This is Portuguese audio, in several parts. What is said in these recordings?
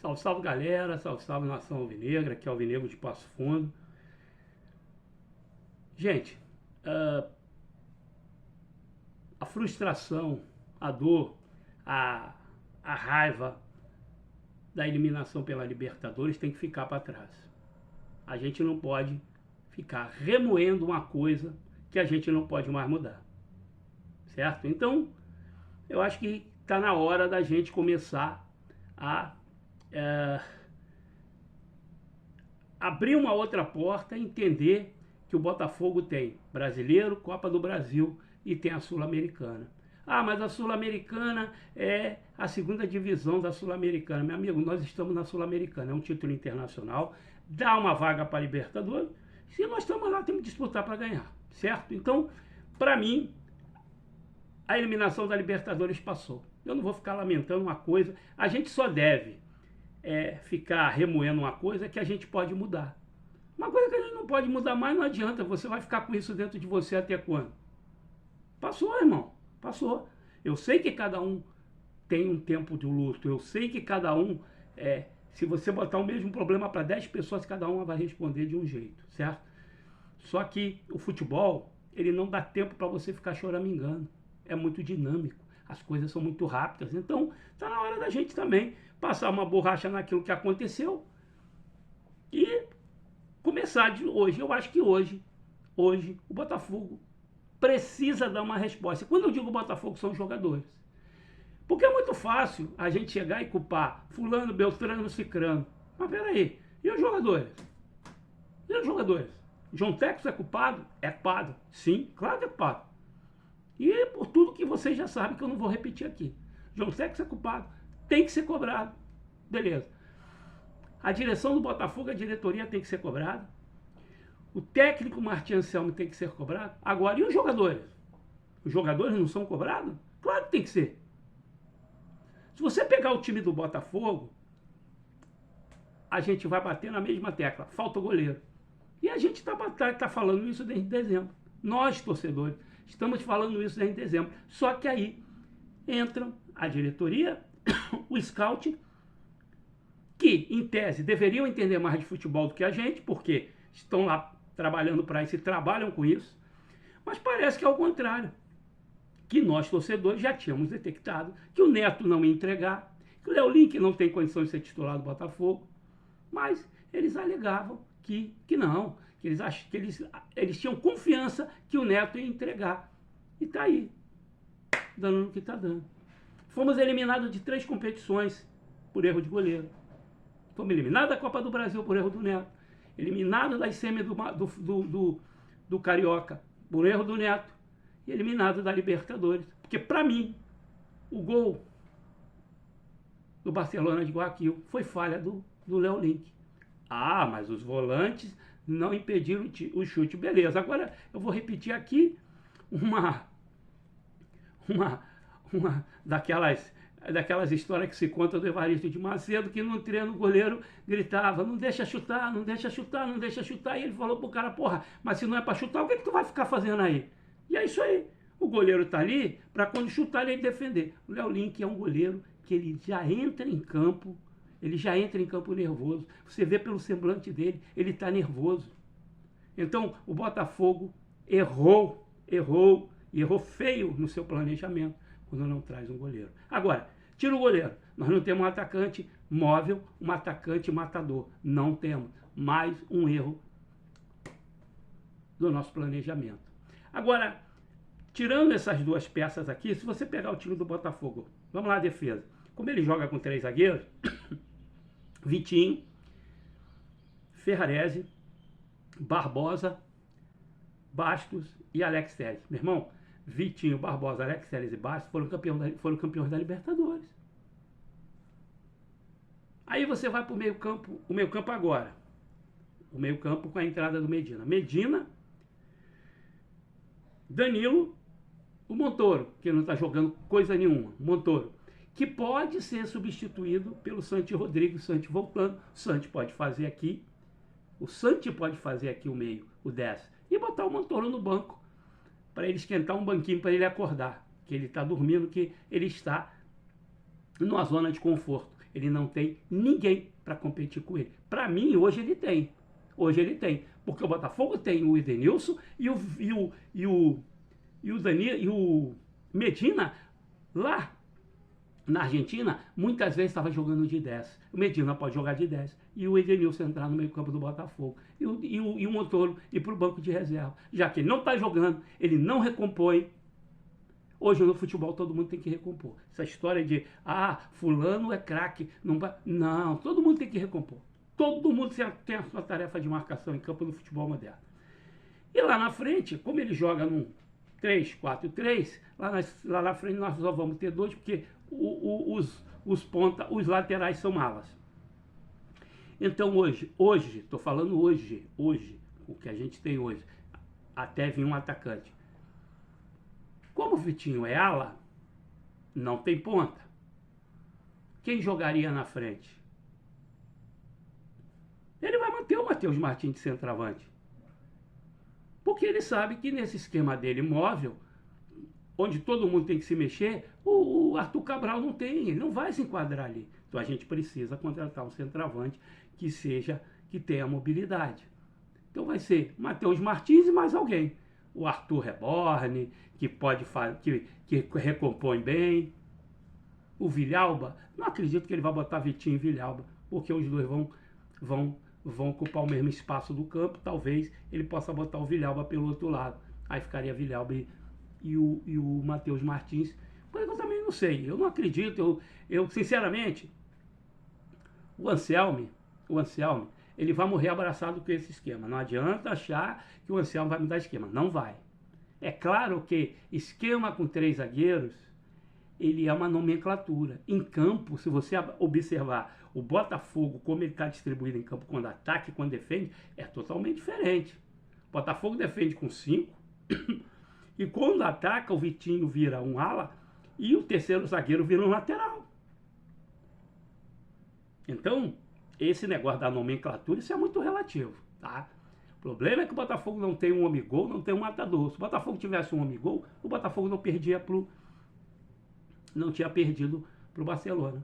Salve, salve galera, salve, salve nação alvinegra, aqui é o Alvinegro de Passo Fundo. Gente, a frustração, a dor, a, a raiva da eliminação pela Libertadores tem que ficar para trás. A gente não pode ficar remoendo uma coisa que a gente não pode mais mudar, certo? Então, eu acho que está na hora da gente começar a abrir uma outra porta e entender que o Botafogo tem Brasileiro, Copa do Brasil e tem a Sul-Americana. Ah, mas a Sul-Americana é a segunda divisão da Sul-Americana. Meu amigo, nós estamos na Sul-Americana, é um título internacional, dá uma vaga para a Libertadores. Se nós estamos lá, temos que disputar para ganhar, certo? Então, para mim, a eliminação da Libertadores passou. Eu não vou ficar lamentando uma coisa. A gente só deve ficar remoendo uma coisa que a gente pode mudar. Uma coisa que a gente não pode mudar mais, não adianta. Você vai ficar com isso dentro de você até quando? Passou, irmão. Passou. Eu sei que cada um tem um tempo de luto. Eu sei que cada um, se você botar o mesmo problema para 10 pessoas, cada uma vai responder de um jeito, certo? Só que o futebol, ele não dá tempo para você ficar choramingando. É muito dinâmico. As coisas são muito rápidas. Então, está na hora da gente também passar uma borracha naquilo que aconteceu e começar de hoje. Eu acho que hoje o Botafogo precisa dar uma resposta. Quando eu digo Botafogo, são os jogadores. Porque é muito fácil a gente chegar e culpar fulano, beltrano, cicrano. Mas peraí, e os jogadores? E os jogadores? João Tex é culpado? É culpado. Sim, claro que é culpado. E por tudo que vocês já sabem, que eu não vou repetir aqui. João Tex é culpado. Tem que ser cobrado. Beleza. A direção do Botafogo, a diretoria tem que ser cobrada. O técnico Martim Anselmo tem que ser cobrado. Agora, e os jogadores? Os jogadores não são cobrados? Claro que tem que ser. Se você pegar o time do Botafogo, a gente vai bater na mesma tecla. Falta o goleiro. E a gente tá falando isso desde dezembro. Nós, torcedores, estamos falando isso desde dezembro. Só que aí entram a diretoria, o scout, que, em tese, deveriam entender mais de futebol do que a gente, porque estão lá trabalhando para isso e trabalham com isso. Mas parece que é o contrário. Que nós, torcedores, já tínhamos detectado que o Neto não ia entregar, que o Léo Link não tem condição de ser titular do Botafogo. Mas eles alegavam que não, que eles tinham confiança que o Neto ia entregar. E está aí, dando no que está dando. Fomos eliminados de 3 competições por erro de goleiro. Fomos eliminados da Copa do Brasil por erro do Neto. Eliminados das semis do Carioca por erro do Neto. E eliminados da Libertadores. Porque, para mim, o gol do Barcelona de Guayaquil foi falha do Léo Link. Ah, mas os volantes não impediram o chute. Beleza, agora eu vou repetir aqui uma daquelas histórias que se conta do Evaristo de Macedo, que no treino o goleiro gritava, não deixa chutar, não deixa chutar, não deixa chutar, e ele falou pro cara, porra, mas se não é pra chutar, o que tu vai ficar fazendo aí? E é isso aí, o goleiro tá ali pra quando chutar ele defender. O Léo Link é um goleiro que ele já entra em campo nervoso, você vê pelo semblante dele, ele tá nervoso. Então o Botafogo errou feio no seu planejamento quando não traz um goleiro. Agora, tira o goleiro. Nós não temos um atacante móvel, um atacante matador. Não temos. Mais um erro do nosso planejamento. Agora, tirando essas duas peças aqui, se você pegar o time do Botafogo, vamos lá, a defesa. Como ele joga com 3 zagueiros, Vitinho, Ferrarese, Barbosa, Bastos e Alex Telles. Meu irmão, Vitinho, Barbosa, Alex Telles e Bastos foram campeões da Libertadores. Aí você vai para o meio campo, agora. O meio campo com a entrada do Medina. Medina, Danilo, o Montoro, que não está jogando coisa nenhuma. Montoro, que pode ser substituído pelo Santi Rodrigues, Santi voltando. O Santi pode fazer aqui. O meio, o 10. E botar o Montoro no banco para ele esquentar um banquinho para ele acordar, que ele está dormindo, que ele está numa zona de conforto. Ele não tem ninguém para competir com ele. Para mim, hoje ele tem. Hoje ele tem. Porque o Botafogo tem o Edenilson e o Medina lá na Argentina, muitas vezes estava jogando de 10. O Medina pode jogar de 10. E o Edenilson entrar no meio campo do Botafogo. E o Montoro ir para o banco de reserva. Já que ele não está jogando, ele não recompõe. Hoje no futebol todo mundo tem que recompor. Essa história de, fulano é craque. Não, todo mundo tem que recompor. Todo mundo tem a sua tarefa de marcação em campo no futebol moderno. E lá na frente, como ele joga num 3-4-3, lá na frente nós só vamos ter 2, porque os laterais são malas. Então hoje, estou falando hoje, o que a gente tem hoje, até vir um atacante. Como o Vitinho é ala, não tem ponta. Quem jogaria na frente? Ele vai manter o Matheus Martins de centroavante. Porque ele sabe que nesse esquema dele móvel, onde todo mundo tem que se mexer, o Arthur Cabral não tem, ele não vai se enquadrar ali. Então a gente precisa contratar um centroavante que tenha mobilidade. Então vai ser Matheus Martins e mais alguém. O Arthur Reborn, que pode que recompõe bem. O Villalba, não acredito que ele vai botar Vitinho e Villalba, porque os dois vão ocupar o mesmo espaço do campo. Talvez ele possa botar o Villalba pelo outro lado. Aí ficaria Villalba e o Matheus Martins. Mas eu também não sei, eu não acredito. Eu sinceramente, o Anselmi, ele vai morrer abraçado com esse esquema. Não adianta achar que o Anselmi vai mudar esquema. Não vai. É claro que esquema com 3 zagueiros, ele é uma nomenclatura. Em campo, se você observar o Botafogo, como ele está distribuído em campo, quando ataca e quando defende, é totalmente diferente. O Botafogo defende com 5, e quando ataca, o Vitinho vira um ala, e o terceiro zagueiro vira um lateral. Então, esse negócio da nomenclatura, isso é muito relativo, tá? O problema é que o Botafogo não tem um homem-gol, não tem um matador. Se o Botafogo tivesse um homem-gol, o Botafogo não tinha perdido pro Barcelona.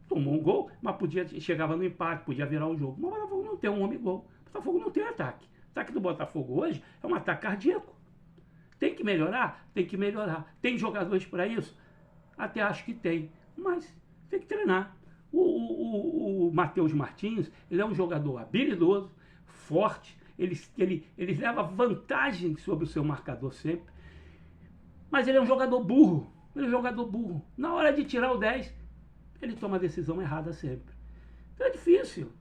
Tomou um gol, mas chegava no empate, podia virar o jogo. Mas o Botafogo não tem um homem-gol. O Botafogo não tem ataque. O ataque do Botafogo hoje é um ataque cardíaco. Tem que melhorar? Tem que melhorar. Tem jogadores para isso? Até acho que tem, mas tem que treinar. O Matheus Martins, ele é um jogador habilidoso, forte, ele leva vantagem sobre o seu marcador sempre, mas ele é um jogador burro. Na hora de tirar o 10, ele toma a decisão errada sempre. Então é difícil.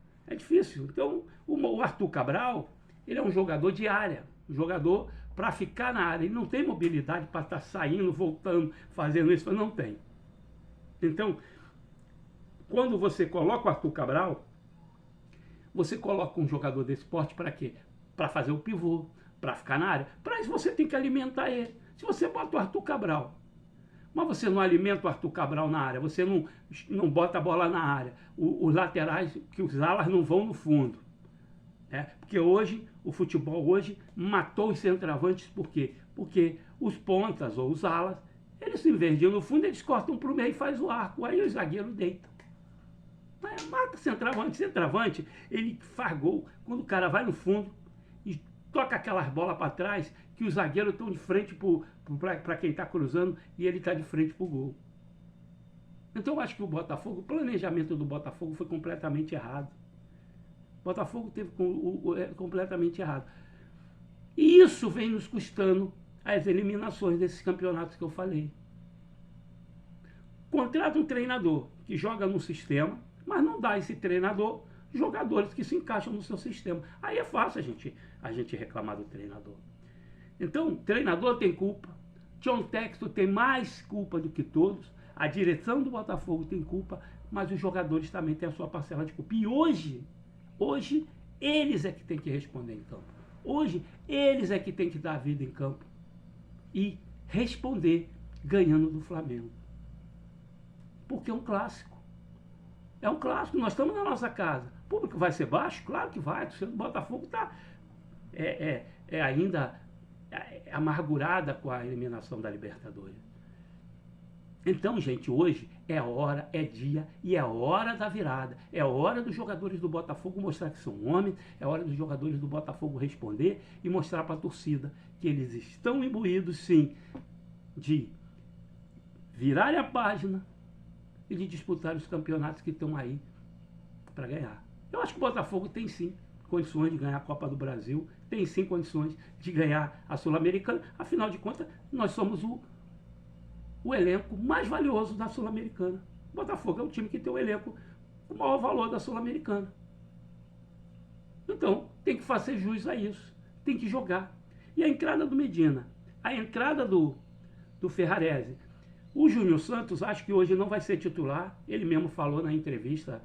Então o Arthur Cabral, ele é um jogador de área, um jogador para ficar na área. Ele não tem mobilidade para estar saindo, voltando, fazendo isso, não tem. Então, quando você coloca o Arthur Cabral, você coloca um jogador desse porte para quê? Para fazer o pivô, para ficar na área. Para isso você tem que alimentar ele. Se você bota o Arthur Cabral, mas você não alimenta o Arthur Cabral na área, você não bota a bola na área, os laterais, que os alas não vão no fundo. Porque hoje, o futebol hoje matou os centroavantes, por quê? Porque os pontas ou os alas, eles se invertiam no fundo, eles cortam para o meio e faz o arco, aí os zagueiros deitam. Mata centroavante, ele faz gol quando o cara vai no fundo e toca aquelas bolas para trás, que os zagueiros estão de frente para quem está cruzando e ele está de frente para o gol. Então eu acho que o planejamento do Botafogo foi completamente errado. O Botafogo teve completamente errado. E isso vem nos custando as eliminações desses campeonatos que eu falei. Contrata um treinador que joga num sistema, mas não dá a esse treinador jogadores que se encaixam no seu sistema. Aí é fácil a gente reclamar do treinador. Então, o treinador tem culpa, John Textor tem mais culpa do que todos, a direção do Botafogo tem culpa, mas os jogadores também têm a sua parcela de culpa. E hoje, eles é que tem que responder em campo. Hoje, eles é que tem que dar a vida em campo e responder ganhando do Flamengo. Porque é um clássico. É um clássico, nós estamos na nossa casa. O público vai ser baixo? Claro que vai. O Botafogo está ainda amargurada com a eliminação da Libertadores. Então, gente, hoje é hora, é dia e é hora da virada. É hora dos jogadores do Botafogo mostrar que são homens, é hora dos jogadores do Botafogo responder e mostrar para a torcida que eles estão imbuídos, sim, de virarem a página e de disputar os campeonatos que estão aí para ganhar. Eu acho que o Botafogo tem sim condições de ganhar a Copa do Brasil, tem sim condições de ganhar a Sul-Americana. Afinal de contas, nós somos o elenco mais valioso da Sul-Americana. O Botafogo é o time que tem o elenco com o maior valor da Sul-Americana. Então, tem que fazer jus a isso. Tem que jogar. E a entrada do Medina, a entrada do Ferrarese. O Júnior Santos, acho que hoje não vai ser titular. Ele mesmo falou na entrevista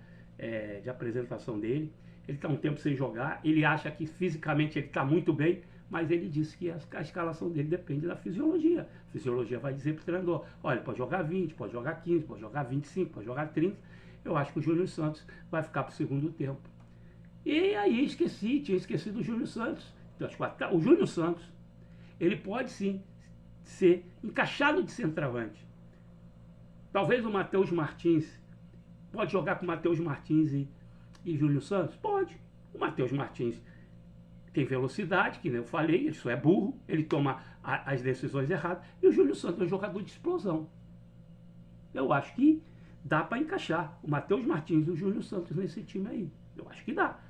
de apresentação dele. Ele está um tempo sem jogar. Ele acha que fisicamente ele está muito bem, mas ele disse que a escalação dele depende da fisiologia. A fisiologia vai dizer para o treinador, olha, pode jogar 20, pode jogar 15, pode jogar 25, pode jogar 30. Eu acho que o Júnior Santos vai ficar para o segundo tempo. E aí tinha esquecido o Júnior Santos. Então, o Júnior Santos, ele pode sim ser encaixado de centroavante. Talvez o Matheus Martins, pode jogar com o Matheus Martins e Júnior Santos? Pode. O Matheus Martins tem velocidade, que nem eu falei, ele só é burro, ele toma as decisões erradas. E o Júnior Santos é um jogador de explosão. Eu acho que dá para encaixar o Matheus Martins e o Júnior Santos nesse time aí. Eu acho que dá.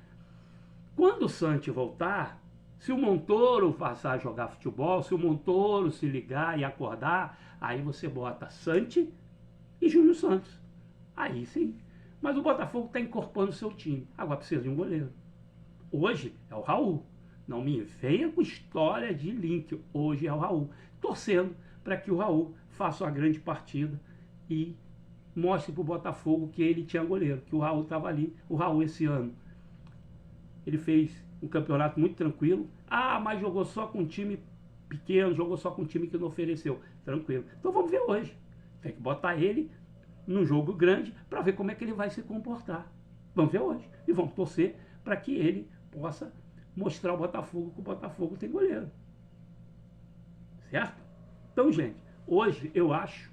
Quando o Santi voltar, se o Montoro passar a jogar futebol, se o Montoro se ligar e acordar, aí você bota Santi e Júnior Santos. Aí sim. Mas o Botafogo está incorporando o seu time. Agora precisa de um goleiro. Hoje é o Raul. Não me venha com história de link. Hoje é o Raul. Torcendo para que o Raul faça uma grande partida e mostre para o Botafogo que ele tinha goleiro, que o Raul estava ali. O Raul esse ano, ele fez um campeonato muito tranquilo. Ah, mas jogou só com um time pequeno, jogou só com um time que não ofereceu. Tranquilo. Então vamos ver hoje. Tem que botar ele num jogo grande para ver como é que ele vai se comportar. Vamos ver hoje. E vamos torcer para que ele possa mostrar ao Botafogo que o Botafogo tem goleiro. Certo? Então, gente, hoje eu acho,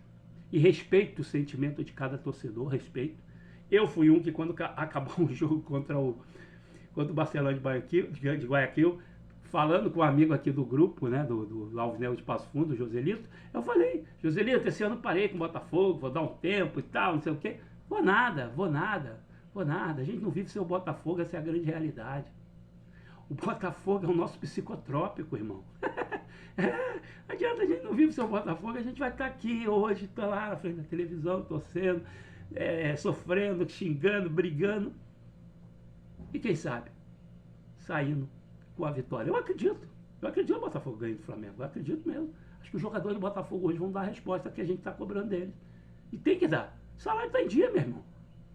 e respeito o sentimento de cada torcedor, respeito. Eu fui um que quando acabou o jogo contra o Barcelona de Guayaquil, falando com um amigo aqui do grupo, né, do Alvinegro de Passo Fundo, o Joselito, eu falei, Joselito, esse ano parei com o Botafogo, vou dar um tempo e tal, não sei o quê. Vou nada. A gente não vive sem o Botafogo, essa é a grande realidade. O Botafogo é o nosso psicotrópico, irmão. Não adianta, a gente não vive sem o Botafogo, a gente vai estar aqui hoje, tá lá na frente da televisão, torcendo, sofrendo, xingando, brigando. E quem sabe, saindo com a vitória. Eu acredito no Botafogo ganhando do Flamengo, eu acredito mesmo. Acho que os jogadores do Botafogo hoje vão dar a resposta que a gente está cobrando deles. E tem que dar. O salário está em dia, meu irmão.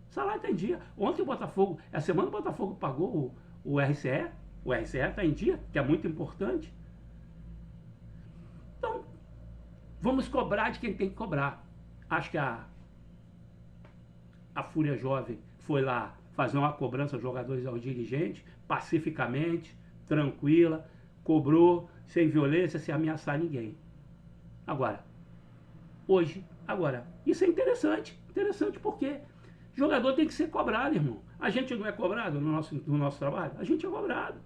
O salário está em dia. Ontem o Botafogo, essa semana o Botafogo pagou o RCE. O RCE está em dia, que é muito importante. Então, vamos cobrar de quem tem que cobrar. Acho que a Fúria Jovem foi lá fazer uma cobrança aos jogadores e aos dirigentes, pacificamente, tranquila, cobrou, sem violência, sem ameaçar ninguém. Agora, isso é interessante porque jogador tem que ser cobrado, irmão. A gente não é cobrado no nosso trabalho? A gente é cobrado.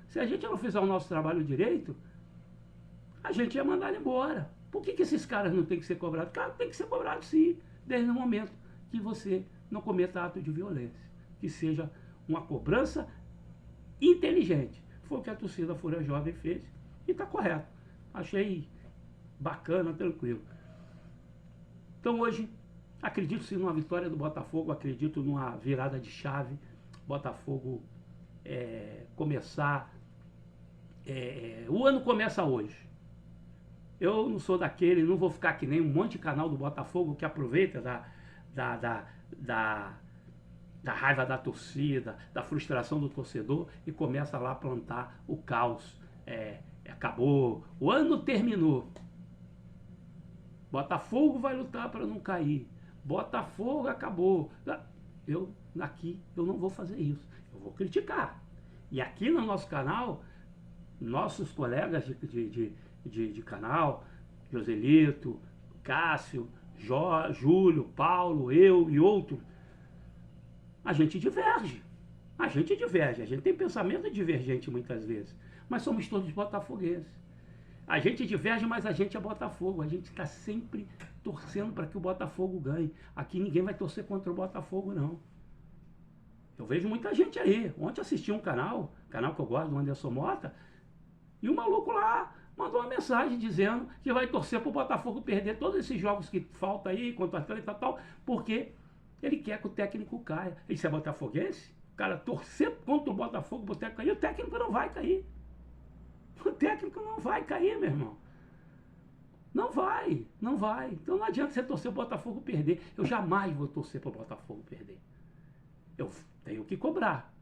Se a gente não fizer o nosso trabalho direito, a gente ia mandar ele embora. Por que esses caras não têm que ser cobrados? Claro, tem que ser cobrado sim, desde o momento que você não cometa ato de violência. Que seja uma cobrança inteligente. Foi o que a torcida Fúria Jovem fez e está correto. Achei bacana, tranquilo. Então hoje, acredito sim numa vitória do Botafogo, acredito numa virada de chave. Botafogo começar... o ano começa hoje. Eu não sou daquele, não vou ficar que nem um monte de canal do Botafogo que aproveita da raiva da torcida, da frustração do torcedor e começa lá a plantar o caos. Acabou, o ano terminou. Botafogo vai lutar para não cair. Botafogo acabou. Eu não vou fazer isso. Eu vou criticar. E aqui no nosso canal, nossos colegas de canal, Joselito, Cássio, Júlio, Paulo, eu e outros, a gente diverge. A gente diverge, a gente tem pensamento divergente muitas vezes, mas somos todos botafoguenses. A gente diverge, mas a gente é Botafogo. A gente está sempre torcendo para que o Botafogo ganhe. Aqui ninguém vai torcer contra o Botafogo, não. Eu vejo muita gente aí. Ontem assisti um canal que eu gosto, do Anderson Mota, e o maluco lá mandou uma mensagem dizendo que vai torcer para o Botafogo perder todos esses jogos que faltam aí, contra o Atlético e tal, porque ele quer que o técnico caia. Isso é botafoguense? O cara torcer contra o Botafogo para o técnico cair, o técnico não vai cair. O técnico não vai cair, meu irmão. Não vai, não vai. Então não adianta você torcer o Botafogo perder. Eu jamais vou torcer para o Botafogo perder. Eu tenho que cobrar.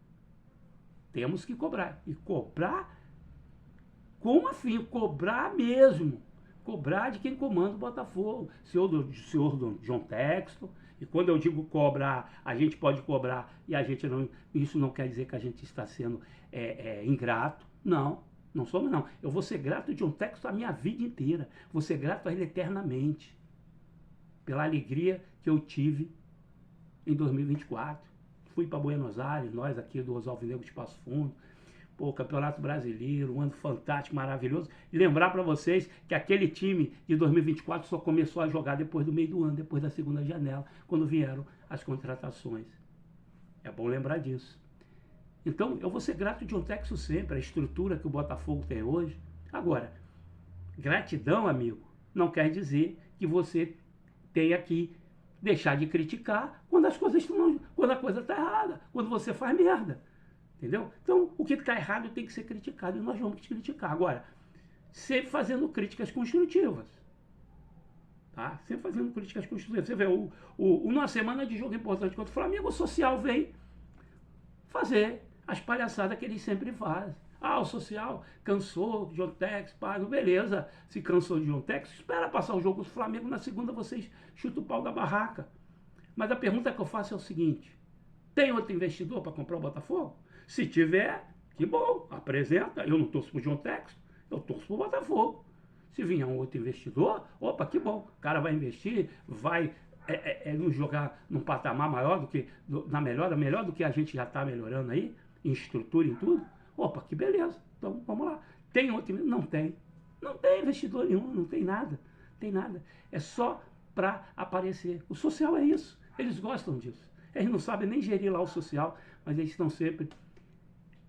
Temos que cobrar. E cobrar com afinco, cobrar mesmo. Cobrar de quem comanda o Botafogo. Senhor John Textor. E quando eu digo cobrar, a gente pode cobrar e a gente não. Isso não quer dizer que a gente está sendo ingrato. Não. Não somos, não. Eu vou ser grato a John Textor a minha vida inteira. Vou ser grato a ele eternamente. Pela alegria que eu tive em 2024. Fui para Buenos Aires, nós aqui do Alvinegro de Passo Fundo. Pô, Campeonato Brasileiro, um ano fantástico, maravilhoso. E lembrar para vocês que aquele time de 2024 só começou a jogar depois do meio do ano, depois da segunda janela, quando vieram as contratações. É bom lembrar disso. Então, eu vou ser grato de John Textor sempre, a estrutura que o Botafogo tem hoje. Agora, gratidão, amigo, não quer dizer que você tenha que deixar de criticar quando as coisas estão, quando a coisa está errada, quando você faz merda. Entendeu? Então, o que está errado tem que ser criticado e nós vamos criticar. Agora, sempre fazendo críticas construtivas. Tá? Sempre fazendo críticas construtivas. Você vê, numa semana de jogo importante contra o Flamengo, o social vem fazer as palhaçadas que eles sempre fazem. Ah, o social cansou de John Textor, beleza, se cansou de John Textor, espera passar o jogo do Flamengo, na segunda vocês chutam o pau da barraca. Mas a pergunta que eu faço é o seguinte: tem outro investidor para comprar o Botafogo? Se tiver, que bom, apresenta. Eu não torço pro John Textor, eu torço pro Botafogo. Se vier um outro investidor, opa, que bom, o cara vai investir, vai nos jogar num patamar maior do que, melhor do que a gente já está melhorando aí, em estrutura, em tudo. Opa, que beleza, então vamos lá. Tem outro investidor? Não tem. Não tem investidor nenhum, não tem nada. Tem nada. É só para aparecer. O social é isso, eles gostam disso. Eles não sabem nem gerir lá o social, mas eles estão sempre,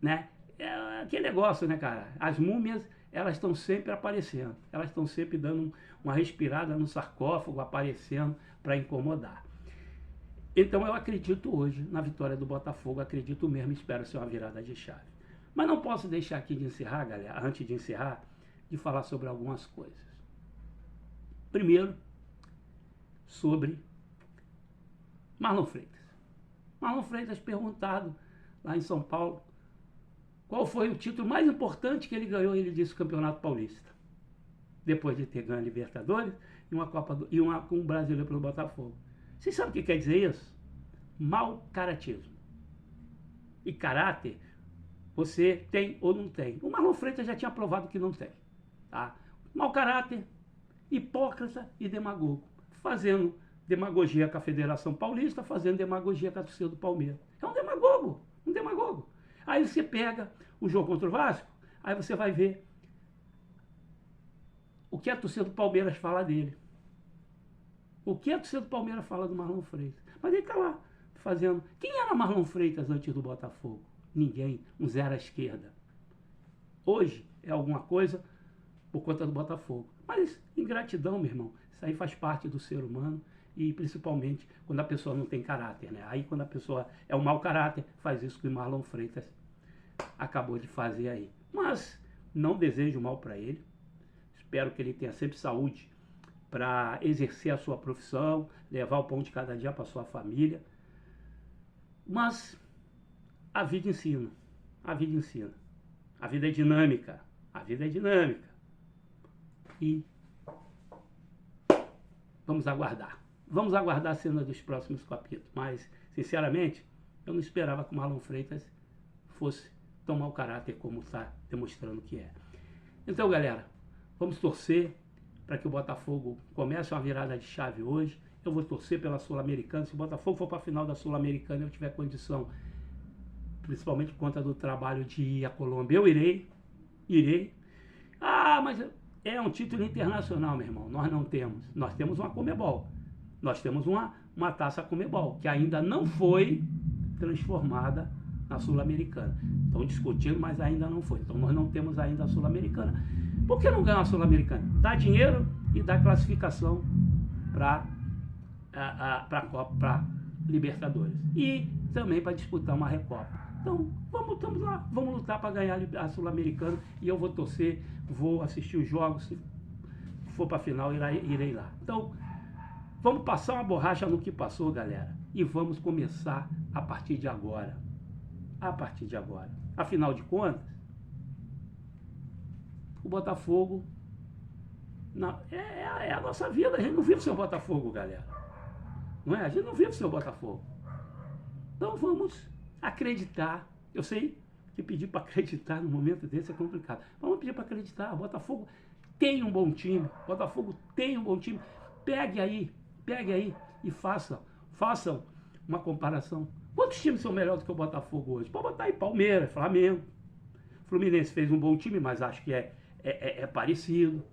né? É aquele negócio, né, cara? As múmias, elas estão sempre aparecendo. Elas estão sempre dando uma respirada no sarcófago, aparecendo para incomodar. Então eu acredito hoje na vitória do Botafogo, acredito mesmo, espero ser uma virada de chave. Mas não posso deixar aqui de encerrar, galera, antes de encerrar, de falar sobre algumas coisas. Primeiro, sobre Marlon Freitas. Marlon Freitas perguntado lá em São Paulo qual foi o título mais importante que ele ganhou, ele disse o Campeonato Paulista. Depois de ter ganho a Libertadores e um brasileiro pelo Botafogo. Vocês sabem o que quer dizer isso? Mau caratismo. E caráter, você tem ou não tem. O Marlon Freitas já tinha provado que não tem. Tá? Mau caráter, hipócrita e demagogo. Fazendo demagogia com a Federação Paulista, fazendo demagogia com a torcida do Palmeiras. É um demagogo, um demagogo. Aí você pega o jogo contra o Vasco, aí você vai ver o que a torcida do Palmeiras fala dele. O que a torcida do Palmeiras fala do Marlon Freitas. Mas ele está lá fazendo... Quem era Marlon Freitas antes do Botafogo? Ninguém. Um zero à esquerda. Hoje é alguma coisa por conta do Botafogo. Mas ingratidão, meu irmão, isso aí faz parte do ser humano e principalmente quando a pessoa não tem caráter, né? Aí quando a pessoa é um mau caráter, faz isso que o Marlon Freitas acabou de fazer aí. Mas não desejo mal para ele. Espero que ele tenha sempre saúde para exercer a sua profissão, levar o pão de cada dia para sua família. Mas a vida ensina. A vida ensina. A vida é dinâmica. A vida é dinâmica. E vamos aguardar. Vamos aguardar a cena dos próximos capítulos. Mas, sinceramente, eu não esperava que o Marlon Freitas fosse tão mau caráter como está demonstrando que é. Então, galera, vamos torcer para que o Botafogo comece uma virada de chave hoje. Eu vou torcer pela Sul-Americana. Se o Botafogo for para a final da Sul-Americana e eu tiver condição, principalmente por conta do trabalho de ir à Colômbia, eu irei. Ah, mas é um título internacional, meu irmão. Nós não temos. Nós temos uma Conmebol. Nós temos uma taça Conmebol, que ainda não foi transformada na Sul-Americana. Estão discutindo, mas ainda não foi. Então nós não temos ainda a Sul-Americana. Por que não ganhar a Sul-Americana? Dá dinheiro e dá classificação para Libertadores. E também para disputar uma Recopa. Então, vamos lá, vamos lutar para ganhar a Sul-Americana e eu vou torcer, vou assistir os jogos, se for para a final, irei lá. Então, vamos passar uma borracha no que passou, galera, e vamos começar a partir de agora. A partir de agora. Afinal de contas, o Botafogo é a nossa vida. A gente não vive sem o Botafogo, galera. Não é? A gente não vive sem o Botafogo. Então vamos acreditar. Eu sei que pedir para acreditar no momento desse é complicado. Vamos pedir para acreditar. O Botafogo tem um bom time. O Botafogo tem um bom time. Pegue aí e façam uma comparação. Quantos times são melhores do que o Botafogo hoje? Pode botar aí Palmeiras, Flamengo. Fluminense fez um bom time, mas acho que é parecido.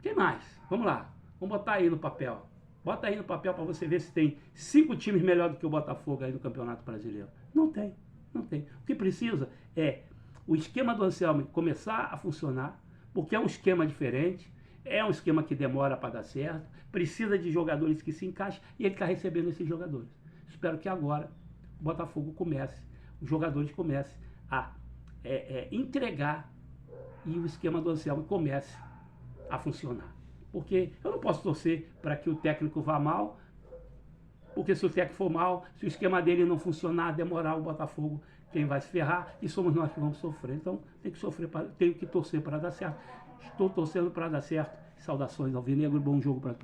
Quem mais? Vamos lá. Vamos botar aí no papel. Bota aí no papel para você ver se tem 5 times melhores do que o Botafogo aí no Campeonato Brasileiro. Não tem. O que precisa é o esquema do Anselmo começar a funcionar, porque é um esquema diferente, é um esquema que demora para dar certo, precisa de jogadores que se encaixem e ele está recebendo esses jogadores. Espero que agora o Botafogo comece, os jogadores comecem a entregar e o esquema do Anselmo comece a funcionar. Porque eu não posso torcer para que o técnico vá mal, porque se o técnico for mal, se o esquema dele não funcionar, demorar, o Botafogo, quem vai se ferrar, e somos nós que vamos sofrer. Então, tenho que torcer para dar certo. Estou torcendo para dar certo. Saudações alvinegro, bom jogo para todos.